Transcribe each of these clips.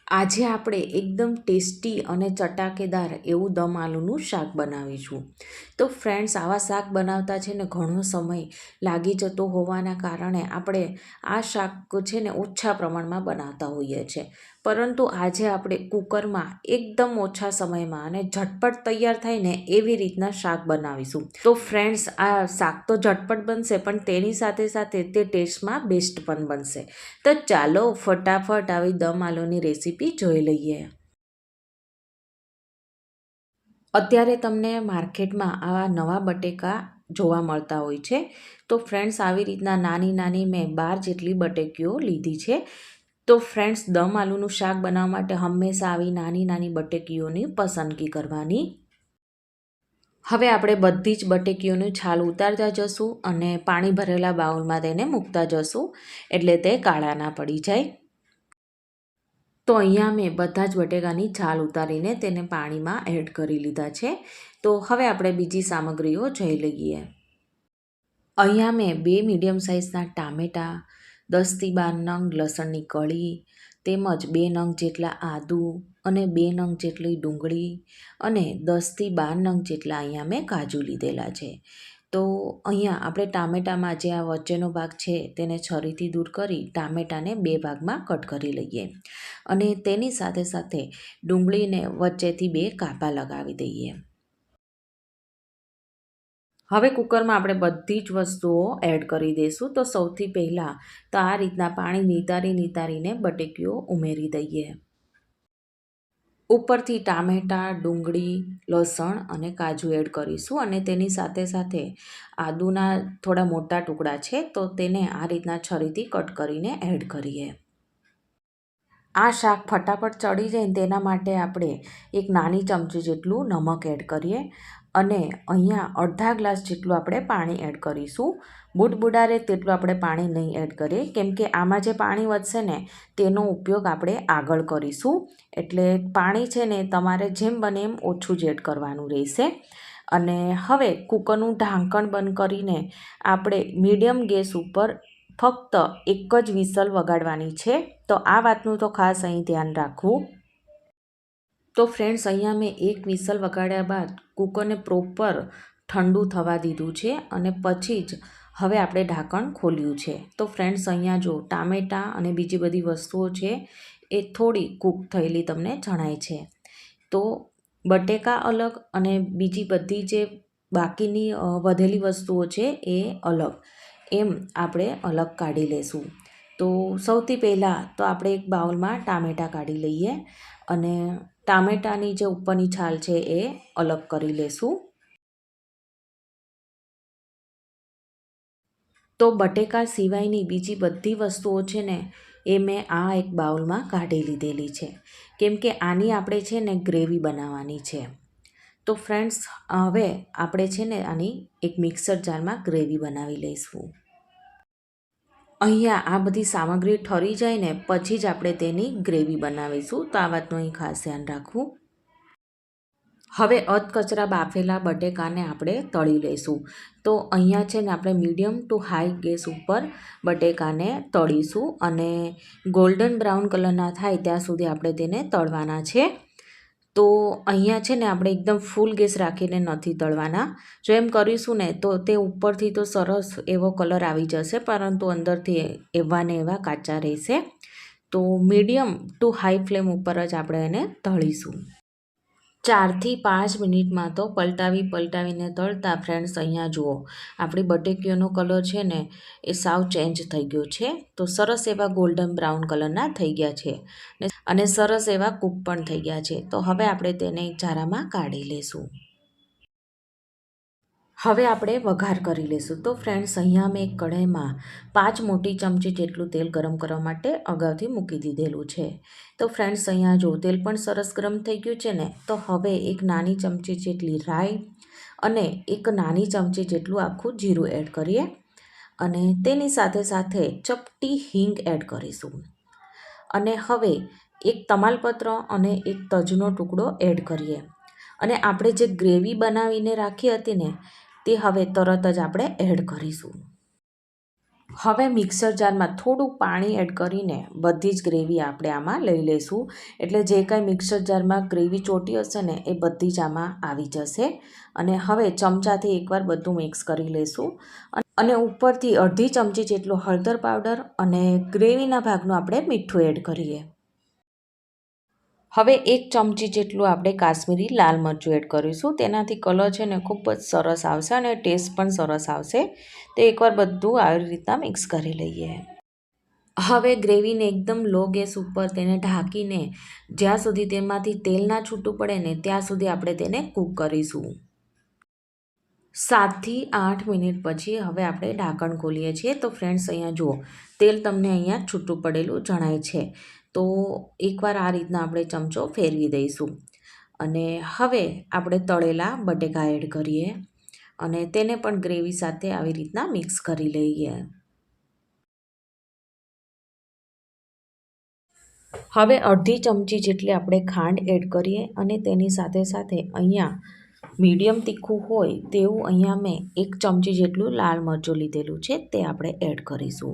આજે આપણે એકદમ ટેસ્ટી અને ચટાકેદાર એવું દમ આલુનું શાક બનાવીશું. તો ફ્રેન્ડ્સ, આવા શાક બનાવતા છે ને ઘણો સમય લાગી જતો હોવાના કારણે આપણે આ શાક છે ને ઓછા પ્રમાણમાં બનાવતા હોઈએ છીએ. પરંતુ આજે આપણે કુકરમાં એકદમ ઓછા સમયમાં અને ઝટપટ તૈયાર થાય ને એવી રીતના શાક બનાવીશું. તો ફ્રેન્ડ્સ, આ શાક તો ઝટપટ બનશે પણ તેની સાથે સાથે તે ટેસ્ટમાં બેસ્ટ પણ બનશે. તો ચાલો ફટાફટ આવી દમ આલુની રેસીપી જોઈ લઈએ. અત્યારે તમને માર્કેટમાં આવા નવા બટેકા જોવા મળતા હોય છે. તો ફ્રેન્ડ્સ, આવી રીતના નાની નાની મેં 12 જેટલી બટેકીઓ લીધી છે. તો ફ્રેન્ડ્સ, દમ આલુનું શાક બનાવવા માટે હંમેશા આવી નાની નાની બટેકીઓની પસંદગી કરવાની. હવે આપણે બધી જ બટેકીઓની છાલ ઉતારતા જશું અને પાણી ભરેલા બાઉલમાં તેને મૂકતા જશું, એટલે તે કાળા ના પડી જાય. તો અહીંયા મેં બધા જ બટેકાની છાલ ઉતારીને તેને પાણીમાં એડ કરી લીધા છે. તો હવે આપણે બીજી સામગ્રીઓ જોઈ લઈએ. અહીંયા મેં 2 મીડિયમ સાઇઝના ટામેટાં, 10થી 12 નંગ લસણની કળી, તેમજ 2 નંગ જેટલા આદુ અને 2 નંગ જેટલી ડુંગળી અને 10થી 12 નંગ જેટલા અહીંયા મેં કાજુ લીધેલા છે. તો અહીંયા આપણે ટામેટામાં જે આ વચ્ચેનો ભાગ છે તેને છરીથી દૂર કરી ટામેટાને 2 ભાગમાં કટ કરી લઈએ અને તેની સાથે સાથે ડુંગળીને વચ્ચેથી 2 કાપા લગાવી દઈએ. હવે કુકરમાં આપણે બધી જ વસ્તુઓ એડ કરી દઈશું. તો સૌથી પહેલાં તો આ રીતના પાણી નિતારીને બટેકીઓ ઉમેરી દઈએ. ઉપરથી ટામેટાં, ડુંગળી, લસણ અને કાજુ એડ કરીશું અને તેની સાથે સાથે આદુના થોડા મોટા ટુકડા છે તો તેને આ રીતના છરીથી કટ કરીને એડ કરીએ. આ શાક ફટાફટ ચડી જાય ને તેના માટે આપણે એક નાની ચમચી જેટલું નમક એડ કરીએ અને અહીંયા અડધા ગ્લાસ જેટલું આપણે પાણી એડ કરીશું. બુડબુડારે તેટલું આપણે પાણી નહીં એડ કરીએ, કેમ કે આમાં જે પાણી વધશે ને તેનો ઉપયોગ આપણે આગળ કરીશું. એટલે પાણી છે ને તમારે જેમ બને એમ ઓછું જ એડ કરવાનું રહેશે. અને હવે કુકરનું ઢાંકણ બંધ કરીને આપણે મીડિયમ ગેસ ઉપર ફક્ત એક જ વિસલ વગાડવાની છે. તો આ વાતનું તો ખાસ અહીં ધ્યાન રાખવું. તો ફ્રેન્ડ્સ, અહીંયા મેં એક વિસલ વગાડ્યા બાદ કુકરને પ્રોપર ઠંડુ થવા દીધું છે અને પછી જ હવે આપણે ઢાંકણ ખોલ્યું છે. તો ફ્રેન્ડ્સ, અહીંયા જો ટામેટાં અને બીજી બધી વસ્તુઓ છે એ થોડી કૂક થયેલી તમને જણાય છે. તો બટેકા અલગ અને બીજી બધી જે બાકીની વધેલી વસ્તુઓ છે એ અલગ, એમ આપણે અલગ કાઢી લેશું. તો સૌથી પહેલાં તો આપણે એક બાઉલમાં ટામેટાં કાઢી લઈએ અને ટામેટાની જે ઉપરની છાલ છે એ અલગ કરી લેશું. તો બટેકા સિવાયની બીજી બધી વસ્તુઓ છે ને એ મેં આ એક બાઉલમાં કાઢી લીધેલી છે, કેમ કે આની આપણે છે ને ગ્રેવી બનાવવાની છે. તો ફ્રેન્ડ્સ, હવે આપણે છે ને આની એક મિક્સર જારમાં ગ્રેવી બનાવી લઈશું. અહીંયા આ બધી સામગ્રી ઠરી જાય ને પછી જ આપણે તેની ગ્રેવી બનાવીશું. તો આ વાતનું અહીં ખાસ ધ્યાન રાખવું. હવે અધકચરા બાફેલા બટેકાને આપણે તળી લઈશું. તો અહીંયા છે ને આપણે મીડિયમ ટુ હાઈ ગેસ ઉપર બટેકાને તળીશું અને ગોલ્ડન બ્રાઉન કલરના થાય ત્યાં સુધી આપણે તેને તળવાના છે. તો અહીંયા છે ને આપણે એકદમ ફૂલ ગેસ રાખીને નથી તળવાના. જો એમ કરીશું ને તો તે ઉપરથી તો સરસ એવો કલર આવી જશે, પરંતુ અંદરથી એવા ને એવા કાચા રહેશે. તો મીડિયમ ટુ હાઈ ફ્લેમ ઉપર જ આપણે એને તળીશું. 4 થી 5 મિનિટમાં તો પલટાવીને તળતા ફ્રેન્ડ્સ, અહીંયા જુઓ આપણી બટેકીઓનો કલર છે ને એ સાવ ચેન્જ થઈ ગયો છે. તો સરસ એવા ગોલ્ડન બ્રાઉન કલરના થઈ ગયા છે અને સરસ એવા કૂક પણ થઈ ગયા છે. તો હવે આપણે તેને એક ઝારામાં કાઢી લેશું. હવે આપણે વઘાર કરી લઈશું. તો ફ્રેન્ડ્સ, અહીંયા મેં એક કઢાઈમાં 5 મોટી ચમચી જેટલું તેલ ગરમ કરવા માટે અગાઉથી મૂકી દીધેલું છે. તો ફ્રેન્ડ્સ, અહીંયા જો તેલ પણ સરસ ગરમ થઈ ગયું છે ને, તો હવે એક નાની ચમચી જેટલી રાઈ અને એક નાની ચમચી જેટલું આખું જીરું એડ કરીએ અને તેની સાથે સાથે ચપટી હિંગ એડ કરીશું. અને હવે એક તમાલપત્ર અને એક તજનો ટુકડો એડ કરીએ અને આપણે જે ગ્રેવી બનાવીને રાખી હતી ને તે હવે તરત જ આપણે એડ કરીશું. હવે મિક્સર જારમાં થોડું પાણી એડ કરીને બધી જ ગ્રેવી આપણે આમાં લઈ લઈશું. એટલે જે કાંઈ મિક્સર જારમાં ગ્રેવી ચોટી હશે ને એ બધી જ આમાં આવી જશે. અને હવે ચમચાથી એકવાર બધું મિક્સ કરી લઈશું. અને ઉપરથી અડધી ચમચી જેટલો હળદર પાવડર અને ગ્રેવીના ભાગનું આપણે મીઠું એડ કરીએ. હવે 1 ચમચી જેટલું આપણે કાશ્મીરી લાલ મરચું એડ કરીશું. તેનાથી કલર છે ને ખૂબ જ સરસ આવશે અને ટેસ્ટ પણ સરસ આવશે. તો એકવાર બધું આવી રીતના મિક્સ કરી લઈએ. હવે ગ્રેવીને એકદમ લો ગેસ ઉપર તેને ઢાંકીને જ્યાં સુધી તેમાંથી તેલ ના છૂટું પડે ને ત્યાં સુધી આપણે તેને કૂક કરીશું. 7 થી 8 મિનિટ પછી હવે આપણે ઢાંકણ ખોલીએ છીએ. તો ફ્રેન્ડ્સ અહીંયા જુઓ, તેલ તમને અહીંયા છૂટું પડેલું જણાય છે. તો એકવાર આ રીતના આપણે ચમચો ફેરવી દઈશું. અને હવે આપણે તળેલા બટેકા એડ કરીએ અને તેને પણ ગ્રેવી સાથે આવી રીતના મિક્સ કરી લઈએ. હવે અડધી ચમચી જેટલી આપણે ખાંડ એડ કરીએ અને તેની સાથે સાથે અહીંયા મીડિયમ તીખું હોય તેવું અહીંયા મેં 1 ચમચી જેટલું લાલ મરચું લીધેલું છે તે આપણે એડ કરીશું.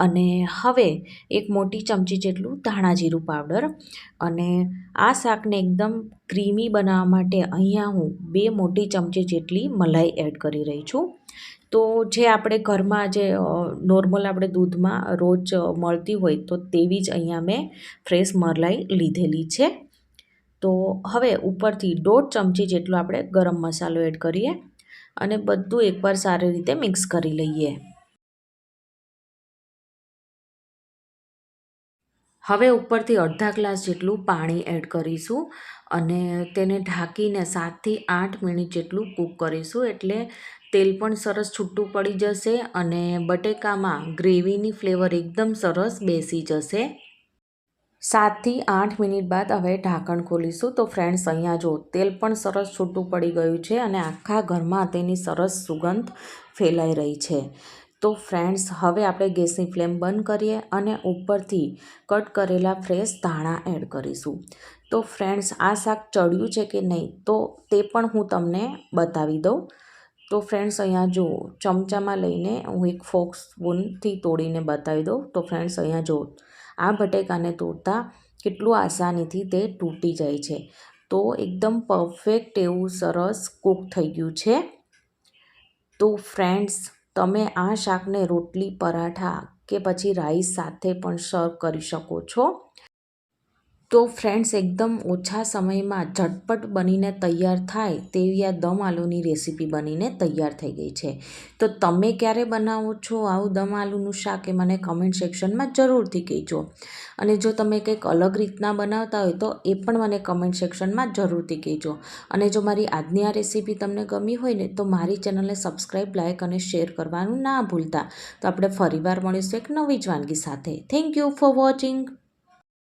અને હવે 1 મોટી ચમચી જેટલું ધાણા જીરું પાવડર. અને આ શાકને એકદમ ક્રીમી બનાવવા માટે અહીંયા હું 2 મોટી ચમચી જેટલી મલાઈ એડ કરી રહી છું. તો જે આપણે ઘરમાં જે નોર્મલ આપણે દૂધમાં રોજ મળતી હોય તો તેવી જ અહીંયા મેં ફ્રેશ મલાઈ લીધેલી છે. તો હવે ઉપરથી 1.5 ચમચી જેટલો આપણે ગરમ મસાલો એડ કરીએ અને બધું એકવાર સારી રીતે મિક્સ કરી લઈએ. હવે ઉપરથી અડધા ગ્લાસ જેટલું પાણી એડ કરીશું અને તેને ઢાંકીને 7 થી 8 મિનિટ જેટલું કૂક કરીશું. એટલે તેલ પણ સરસ છૂટું પડી જશે અને બટેકામાં ગ્રેવીની ફ્લેવર એકદમ સરસ બેસી જશે. 7 થી 8 મિનિટ બાદ હવે ઢાંકણ ખોલીશું. તો ફ્રેન્ડ્સ અહીંયા જો તેલ પણ સરસ છૂટું પડી ગયું છે અને આખા ઘરમાં તેની સરસ સુગંધ ફેલાઈ રહી છે. તો ફ્રેન્ડ્સ હવે આપણે ગેસની ફ્લેમ બંધ કરીએ અને ઉપરથી કટ કરેલા ફ્રેશ ધાણા એડ કરીશું. તો ફ્રેન્ડ્સ આ શાક ચડ્યું છે કે નહીં તો તે પણ હું તમને બતાવી દઉં. તો ફ્રેન્ડ્સ અહીંયા જુઓ, ચમચામાં લઈને હું એક ફોક સ્પૂનથી તોડીને બતાવી દઉં. તો ફ્રેન્ડ્સ અહીંયા જુઓ, આ બટેકાને તોડતા કેટલું આસાનીથી તે તૂટી જાય છે. તો એકદમ પરફેક્ટ એવું સરસ કૂક થઈ ગયું છે. તો ફ્રેન્ડ્સ તમે આ શાકને રોટલી, પરાઠા કે પછી રાઈસ સાથે પણ સર્વ કરી શકો છો. તો ફ્રેન્ડ્સ એકદમ ઓછા સમયમાં ઝટપટ બનીને તૈયાર થાય તેવી આ દમ આલુની રેસીપી બનીને તૈયાર થઈ ગઈ છે. તો તમે ક્યારે બનાવો છો આવું દમ આલુનું શાક એ મને કમેન્ટ સેક્શનમાં જરૂરથી કહેજો. અને જો તમે કંઈક અલગ રીતના બનાવતા હોય તો એ પણ મને કમેન્ટ સેક્શનમાં જરૂરથી કહેજો. અને જો મારી આજની આ રેસીપી તમને ગમી હોય ને તો મારી ચેનલને સબસ્ક્રાઈબ, લાઇક અને શેર કરવાનું ના ભૂલતા. તો આપણે ફરીવાર મળીશું એક નવી જ વાનગી સાથે. Thank you for watching.